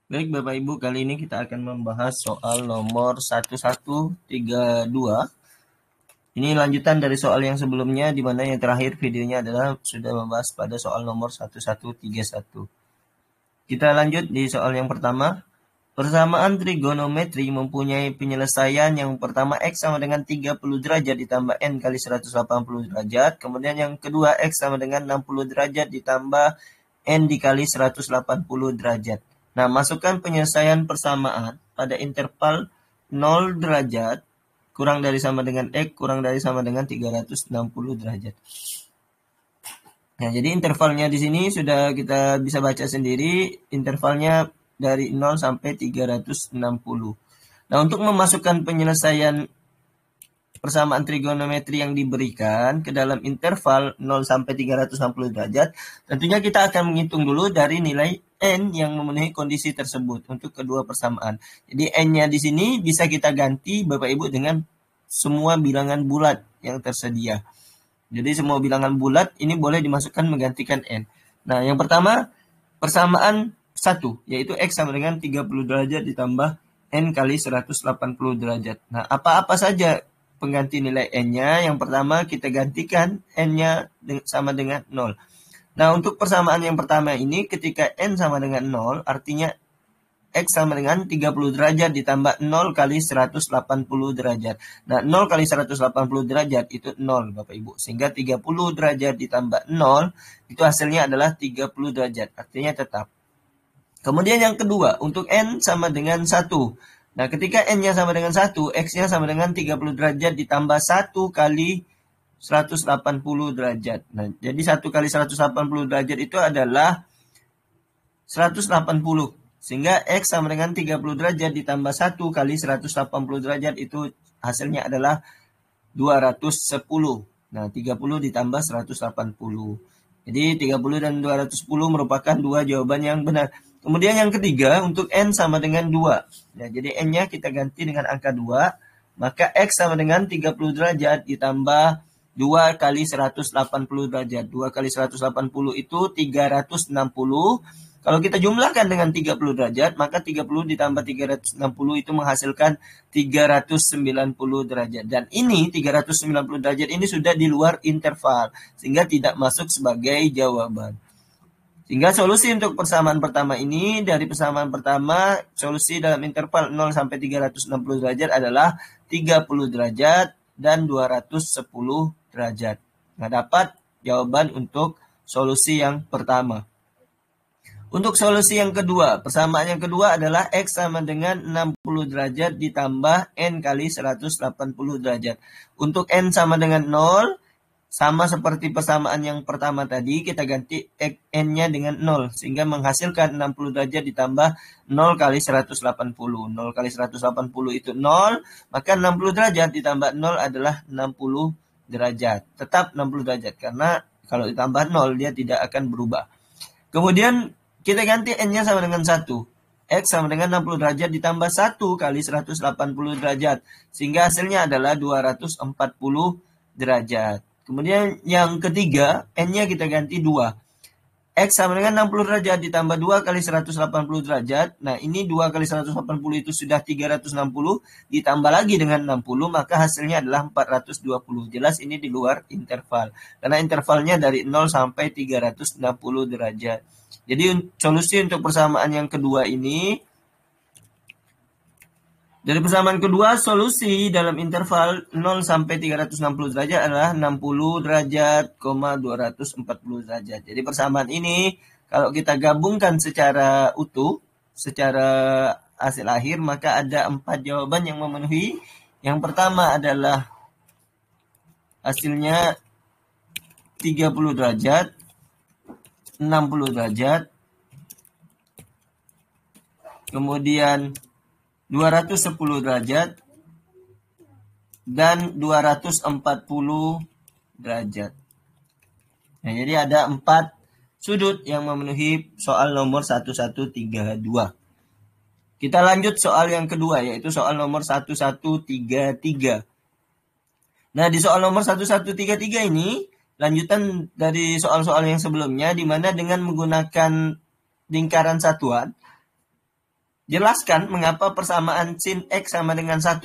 Baik Bapak Ibu, kali ini kita akan membahas soal nomor 1132. Ini lanjutan dari soal yang sebelumnya, di mana yang terakhir videonya adalah sudah membahas pada soal nomor 1131. Kita lanjut di soal yang pertama. Persamaan trigonometri mempunyai penyelesaian yang pertama X sama dengan 30 derajat ditambah N kali 180 derajat. Kemudian yang kedua X sama dengan 60 derajat ditambah N dikali 180 derajat. Nah, masukkan penyelesaian persamaan pada interval 0 derajat kurang dari sama dengan X kurang dari sama dengan 360 derajat. Nah, jadi intervalnya di sini sudah kita bisa baca sendiri, intervalnya dari 0 sampai 360. Nah, untuk memasukkan penyelesaian persamaan trigonometri yang diberikan ke dalam interval 0 sampai 360 derajat, tentunya kita akan menghitung dulu dari nilai N yang memenuhi kondisi tersebut untuk kedua persamaan. Jadi N-nya di sini bisa kita ganti Bapak Ibu dengan semua bilangan bulat yang tersedia. Jadi semua bilangan bulat ini boleh dimasukkan menggantikan N. Nah, yang pertama persamaan 1, yaitu X sama dengan 30 derajat ditambah N kali 180 derajat. Nah, apa-apa saja pengganti nilai N-nya. Yang pertama kita gantikan N-nya sama dengan 0. Nah, untuk persamaan yang pertama ini ketika N sama dengan 0, artinya X sama dengan 30 derajat ditambah 0 kali 180 derajat. Nah, 0 kali 180 derajat itu 0 Bapak Ibu. Sehingga 30 derajat ditambah 0 itu hasilnya adalah 30 derajat. Artinya tetap. Kemudian yang kedua, untuk N sama dengan 1. Nah, ketika N-nya sama dengan 1, X-nya sama dengan 30 derajat ditambah 1 kali 180 derajat. Nah, jadi 1 kali 180 derajat itu adalah 180. Sehingga X sama dengan 30 derajat ditambah 1 kali 180 derajat itu hasilnya adalah 210. Nah, 30 ditambah 180. Jadi 30 dan 210 merupakan dua jawaban yang benar. Kemudian yang ketiga, untuk N sama dengan 2. Nah, jadi N-nya kita ganti dengan angka 2. Maka X sama dengan 30 derajat ditambah 2 kali 180 derajat. 2 kali 180 itu 360. Kalau kita jumlahkan dengan 30 derajat, maka 30 ditambah 360 itu menghasilkan 390 derajat. Dan ini 390 derajat ini sudah di luar interval, sehingga tidak masuk sebagai jawaban. Sehingga solusi untuk persamaan pertama ini, dari persamaan pertama, solusi dalam interval 0 sampai 360 derajat adalah 30 derajat dan 210 derajat. Nah, dapat jawaban untuk solusi yang pertama. Untuk solusi yang kedua, persamaan yang kedua adalah X sama dengan 60 derajat ditambah N kali 180 derajat. Untuk N sama dengan 0, sama seperti persamaan yang pertama tadi, kita ganti N-nya dengan 0. Sehingga menghasilkan 60 derajat ditambah 0 kali 180. 0 kali 180 itu 0, maka 60 derajat ditambah 0 adalah 60 derajat. Tetap 60 derajat, karena kalau ditambah 0, dia tidak akan berubah. Kemudian kita ganti N-nya sama dengan 1. X sama dengan 60 derajat ditambah 1 kali 180 derajat. Sehingga hasilnya adalah 240 derajat. Kemudian yang ketiga, N-nya kita ganti 2. X sama dengan 60 derajat ditambah 2 kali 180 derajat. Nah, ini 2 kali 180 itu sudah 360. Ditambah lagi dengan 60, maka hasilnya adalah 420. Jelas ini di luar interval. Karena intervalnya dari 0 sampai 360 derajat. Jadi solusi untuk persamaan yang kedua ini, dari persamaan kedua, solusi dalam interval 0 sampai 360 derajat adalah 60 derajat, 240 derajat. Jadi persamaan ini kalau kita gabungkan secara utuh, secara hasil akhir, maka ada 4 jawaban yang memenuhi. Yang pertama adalah hasilnya 30 derajat, 60 derajat, kemudian 210 derajat, dan 240 derajat. Nah, jadi ada 4 sudut yang memenuhi soal nomor 1132. Kita lanjut soal yang kedua, yaitu soal nomor 1133. Nah, di soal nomor 1133 ini, lanjutan dari soal-soal yang sebelumnya, di mana dengan menggunakan lingkaran satuan, Jelaskan mengapa persamaan sin X sama dengan 1,4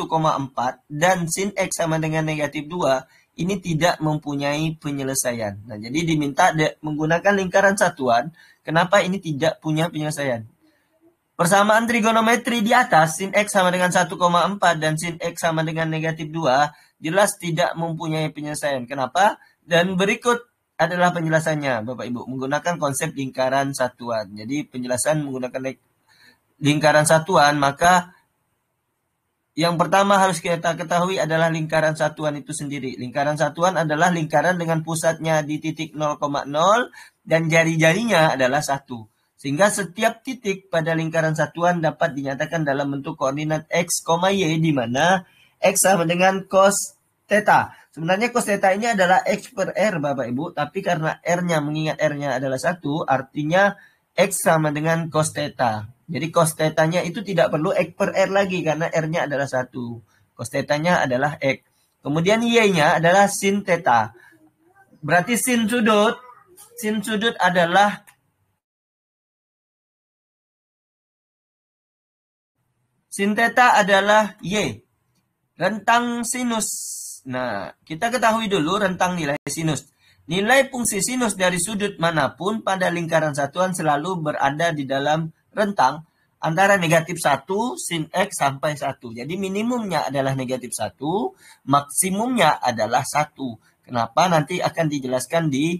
dan sin X sama dengan negatif 2 ini tidak mempunyai penyelesaian. Nah, jadi diminta menggunakan lingkaran satuan. Kenapa ini tidak punya penyelesaian? Persamaan trigonometri di atas, sin X sama dengan 1,4 dan sin X sama dengan negatif 2, jelas tidak mempunyai penyelesaian. Kenapa? Dan berikut adalah penjelasannya, Bapak Ibu, menggunakan konsep lingkaran satuan. Jadi penjelasan menggunakan lingkaran satuan, maka yang pertama harus kita ketahui adalah lingkaran satuan itu sendiri. Lingkaran satuan adalah lingkaran dengan pusatnya di titik 0,0 dan jari-jarinya adalah 1. Sehingga setiap titik pada lingkaran satuan dapat dinyatakan dalam bentuk koordinat X, Y, di mana X sama dengan cos theta. Sebenarnya cos theta ini adalah X per R, Bapak Ibu. Tapi karena R-nya, mengingat R-nya adalah 1, artinya X sama dengan cos theta. Jadi cos theta-nya itu tidak perlu X per R lagi karena R-nya adalah 1. Cos theta-nya adalah X. Kemudian Y-nya adalah sin theta. Berarti sin sudut adalah sin theta adalah Y. Rentang sinus. Nah, kita ketahui dulu rentang nilai sinus. Nilai fungsi sinus dari sudut manapun pada lingkaran satuan selalu berada di dalam rentang antara negatif 1 sin X sampai 1. Jadi minimumnya adalah negatif 1, maksimumnya adalah 1. Kenapa? Nanti akan dijelaskan di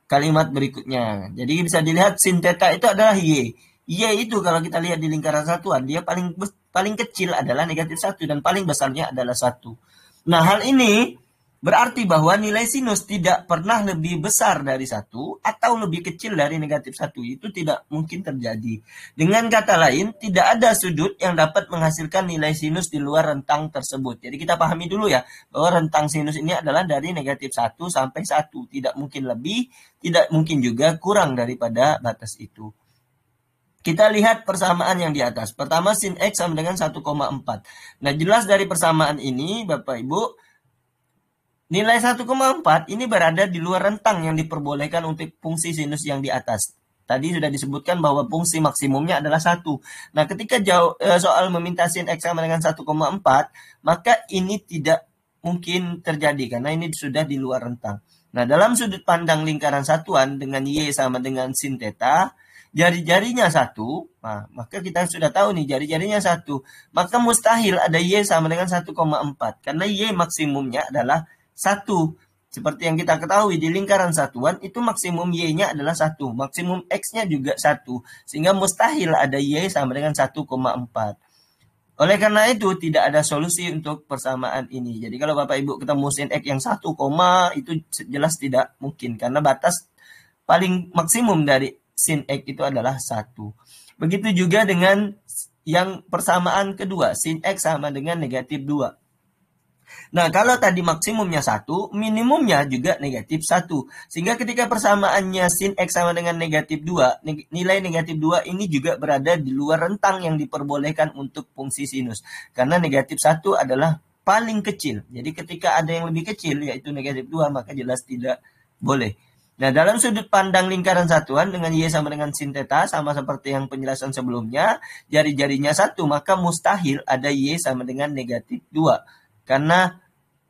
kalimat berikutnya. Jadi bisa dilihat sin theta itu adalah Y. Y itu kalau kita lihat di lingkaran satuan, dia paling kecil adalah negatif 1 dan paling besarnya adalah 1. Nah, hal ini berarti bahwa nilai sinus tidak pernah lebih besar dari 1 atau lebih kecil dari negatif 1. Itu tidak mungkin terjadi. Dengan kata lain, tidak ada sudut yang dapat menghasilkan nilai sinus di luar rentang tersebut. Jadi kita pahami dulu ya, bahwa rentang sinus ini adalah dari negatif 1 sampai 1. Tidak mungkin lebih, tidak mungkin juga kurang daripada batas itu. Kita lihat persamaan yang di atas. Pertama, sin X sama dengan 1,4. Nah, jelas dari persamaan ini, Bapak Ibu, nilai 1,4 ini berada di luar rentang yang diperbolehkan untuk fungsi sinus yang di atas. Tadi sudah disebutkan bahwa fungsi maksimumnya adalah 1. Nah, ketika soal meminta sin X sama dengan 1,4, maka ini tidak mungkin terjadi karena ini sudah di luar rentang. Nah, dalam sudut pandang lingkaran satuan dengan Y sama dengan sin theta, jari-jarinya 1, nah, maka kita sudah tahu nih jari-jarinya 1. Maka mustahil ada Y sama dengan 1,4 karena Y maksimumnya adalah 1. Seperti yang kita ketahui di lingkaran satuan itu maksimum Y-nya adalah 1. Maksimum X-nya juga 1. Sehingga mustahil ada Y sama dengan 1,4. Oleh karena itu tidak ada solusi untuk persamaan ini. Jadi kalau Bapak Ibu ketemu sin X yang 1, itu jelas tidak mungkin. Karena batas paling maksimum dari sin X itu adalah 1. Begitu juga dengan yang persamaan kedua. Sin X sama dengan negatif 2. Nah, kalau tadi maksimumnya 1, minimumnya juga negatif 1. Sehingga ketika persamaannya sin X sama dengan negatif 2, nilai negatif 2 ini juga berada di luar rentang yang diperbolehkan untuk fungsi sinus. Karena negatif 1 adalah paling kecil. Jadi ketika ada yang lebih kecil, yaitu negatif 2, maka jelas tidak boleh. Nah, dalam sudut pandang lingkaran satuan dengan Y sama dengan sin theta, sama seperti yang penjelasan sebelumnya, jari-jarinya 1, maka mustahil ada Y sama dengan negatif 2. Karena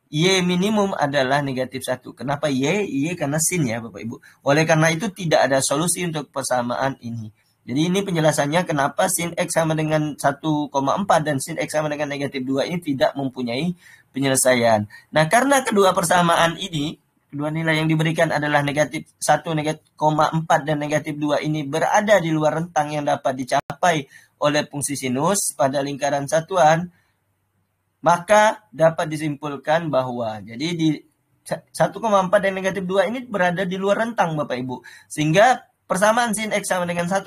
Y minimum adalah negatif 1. Kenapa Y? Y karena sin ya Bapak Ibu. Oleh karena itu tidak ada solusi untuk persamaan ini. Jadi ini penjelasannya kenapa sin X sama dengan 1,4 dan sin X sama dengan negatif 2 ini tidak mempunyai penyelesaian. Nah, karena kedua persamaan ini, kedua nilai yang diberikan adalah negatif 1,4 dan negatif 2 ini berada di luar rentang yang dapat dicapai oleh fungsi sinus pada lingkaran satuan, maka dapat disimpulkan bahwa jadi di 1,4 dan negatif 2 ini berada di luar rentang Bapak Ibu. Sehingga persamaan sin X sama dengan 1,4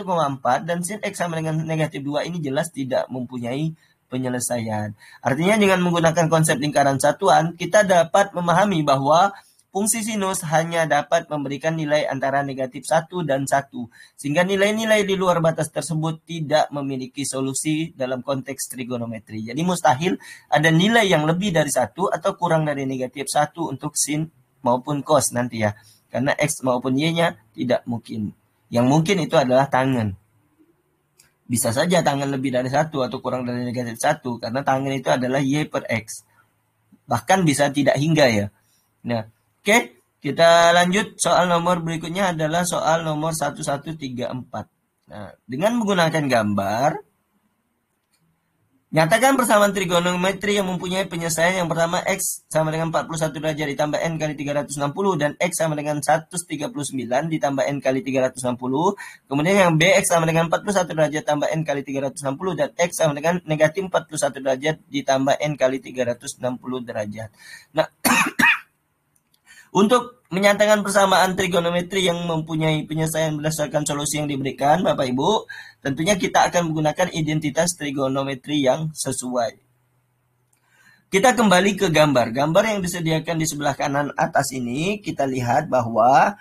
dan sin X sama dengan negatif 2 ini jelas tidak mempunyai penyelesaian. Artinya dengan menggunakan konsep lingkaran satuan, kita dapat memahami bahwa fungsi sinus hanya dapat memberikan nilai antara negatif 1 dan 1. Sehingga nilai-nilai di luar batas tersebut tidak memiliki solusi dalam konteks trigonometri. Jadi mustahil ada nilai yang lebih dari 1 atau kurang dari negatif 1 untuk sin maupun cos nanti ya. Karena X maupun Y-nya tidak mungkin. Yang mungkin itu adalah tangen. Bisa saja tangan lebih dari 1 atau kurang dari negatif 1, karena tangan itu adalah Y per X. Bahkan bisa tidak hingga ya. Nah, oke, kita lanjut. Soal nomor berikutnya adalah soal nomor 1134. Nah, dengan menggunakan gambar, nyatakan persamaan trigonometri yang mempunyai penyelesaian yang pertama X sama dengan 41 derajat ditambah N kali 360 dan X sama dengan 139 ditambah N kali 360. Kemudian yang B X sama dengan 41 derajat tambah N kali 360 dan X sama dengan negatif 41 derajat ditambah N kali 360 derajat. Nah, untuk menyatakan persamaan trigonometri yang mempunyai penyelesaian berdasarkan solusi yang diberikan, Bapak Ibu, tentunya kita akan menggunakan identitas trigonometri yang sesuai. Kita kembali ke gambar. Gambar yang disediakan di sebelah kanan atas ini, kita lihat bahwa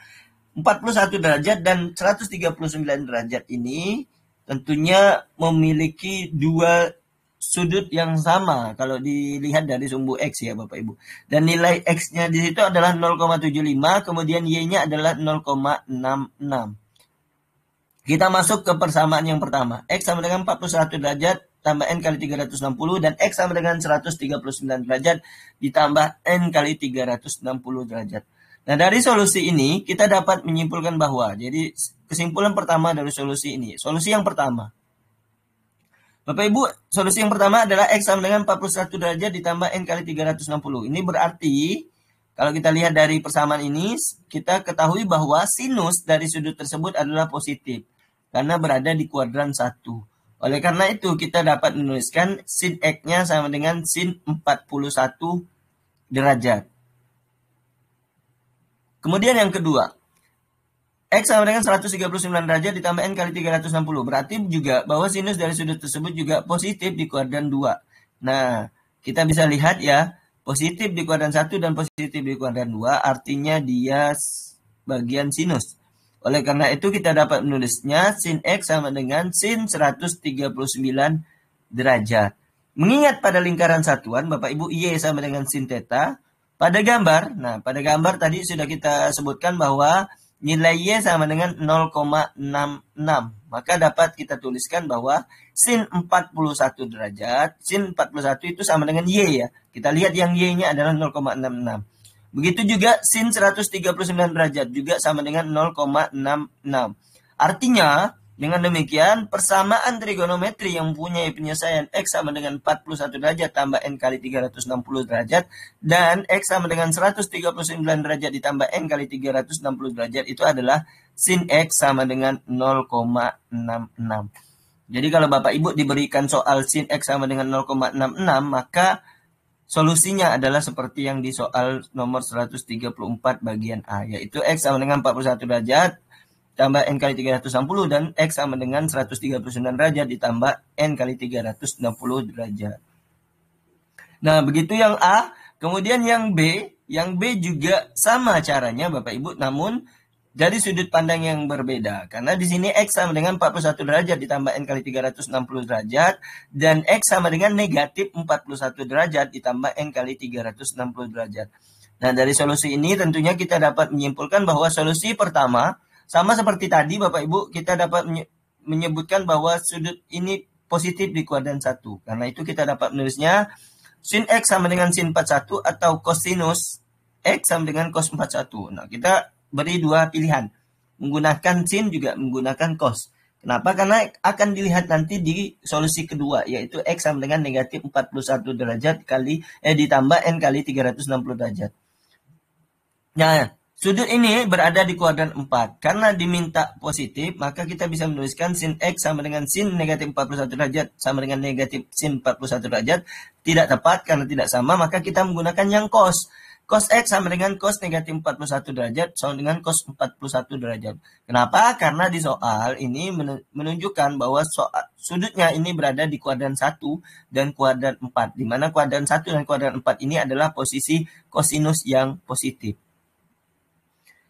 41 derajat dan 139 derajat ini tentunya memiliki dua sudut yang sama kalau dilihat dari sumbu X ya Bapak Ibu. Dan nilai X-nya di situ adalah 0,75, kemudian Y-nya adalah 0,66. Kita masuk ke persamaan yang pertama. X sama dengan 41 derajat tambah N kali 360 dan X sama dengan 139 derajat ditambah N kali 360 derajat. Nah, dari solusi ini kita dapat menyimpulkan bahwa, jadi kesimpulan pertama dari solusi ini, solusi yang pertama, Bapak Ibu, solusi yang pertama adalah X sama dengan 41 derajat ditambah N kali 360. Ini berarti, kalau kita lihat dari persamaan ini, kita ketahui bahwa sinus dari sudut tersebut adalah positif, karena berada di kuadran 1. Oleh karena itu, kita dapat menuliskan sin X-nya sama dengan sin 41 derajat. Kemudian yang kedua, X sama dengan 139 derajat ditambah N kali 360. Berarti juga bahwa sinus dari sudut tersebut juga positif di kuadran 2. Nah, kita bisa lihat ya, positif di kuadran 1 dan positif di kuadran 2 artinya dia bagian sinus. Oleh karena itu kita dapat menulisnya sin X sama dengan sin 139 derajat. Mengingat pada lingkaran satuan, Bapak Ibu, Y sama dengan sin theta. Pada gambar, pada gambar tadi sudah kita sebutkan bahwa nilai Y sama dengan 0,66. Maka dapat kita tuliskan bahwa sin 41 derajat, sin 41 itu sama dengan Y ya. Kita lihat yang Y-nya adalah 0,66. Begitu juga sin 139 derajat juga sama dengan 0,66. Artinya, dengan demikian, persamaan trigonometri yang mempunyai penyelesaian X sama dengan 41 derajat tambah N kali 360 derajat dan X sama dengan 139 derajat ditambah N kali 360 derajat itu adalah sin X sama dengan 0,66. Jadi kalau Bapak Ibu diberikan soal sin X sama dengan 0,66, maka solusinya adalah seperti yang di soal nomor 134 bagian A, yaitu X sama dengan 41 derajat tambah N kali 360 dan X sama dengan 139 derajat ditambah N kali 360 derajat. Nah, begitu yang A. Kemudian yang B juga sama caranya Bapak Ibu, namun dari sudut pandang yang berbeda. Karena di sini X sama dengan 41 derajat ditambah N kali 360 derajat dan X sama dengan negatif 41 derajat ditambah N kali 360 derajat. Nah, dari solusi ini tentunya kita dapat menyimpulkan bahwa solusi pertama sama seperti tadi Bapak Ibu, kita dapat menyebutkan bahwa sudut ini positif di kuadran 1. Karena itu kita dapat menulisnya sin X sama dengan sin 41 atau cosinus X sama dengan cos 41. Nah, kita beri dua pilihan. Menggunakan sin juga menggunakan cos. Kenapa? Karena akan dilihat nanti di solusi kedua, yaitu X sama dengan negatif 41 derajat ditambah N kali 360 derajat. Nah, sudut ini berada di kuadran 4. Karena diminta positif, maka kita bisa menuliskan sin X sama dengan sin negatif 41 derajat sama dengan negatif sin 41 derajat. Tidak tepat karena tidak sama, maka kita menggunakan yang cos. Cos X sama dengan cos negatif 41 derajat sama dengan cos 41 derajat. Kenapa? Karena di soal ini menunjukkan bahwa sudutnya ini berada di kuadran 1 dan kuadran 4. Di mana kuadran 1 dan kuadran 4 ini adalah posisi kosinus yang positif.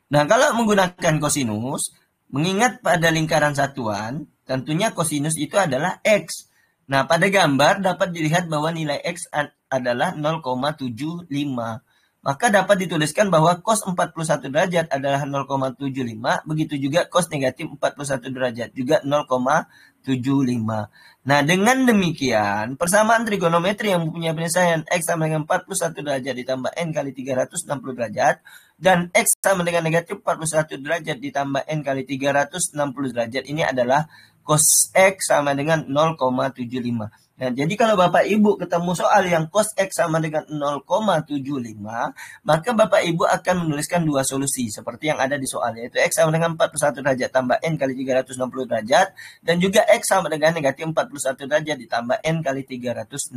Nah, kalau menggunakan kosinus, mengingat pada lingkaran satuan, tentunya kosinus itu adalah X. Nah, pada gambar dapat dilihat bahwa nilai X adalah 0,75. maka dapat dituliskan bahwa cos 41 derajat adalah 0,75, begitu juga cos negatif 41 derajat juga 0,75. Nah, dengan demikian, persamaan trigonometri yang mempunyai penyelesaian X sama dengan 41 derajat ditambah N kali 360 derajat, dan X sama dengan negatif 41 derajat ditambah N kali 360 derajat, ini adalah cos X sama dengan 0,75. Nah, jadi kalau Bapak Ibu ketemu soal yang cos X sama dengan 0,75, maka Bapak Ibu akan menuliskan dua solusi seperti yang ada di soal, yaitu X sama dengan 41 derajat tambah N kali 360 derajat, dan juga X sama dengan negatif 41 derajat ditambah N kali 360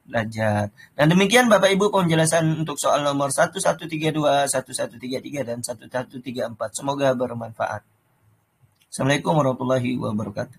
derajat. Nah, demikian Bapak Ibu penjelasan untuk soal nomor 1132, 1133, dan 1134. Semoga bermanfaat. Assalamualaikum warahmatullahi wabarakatuh.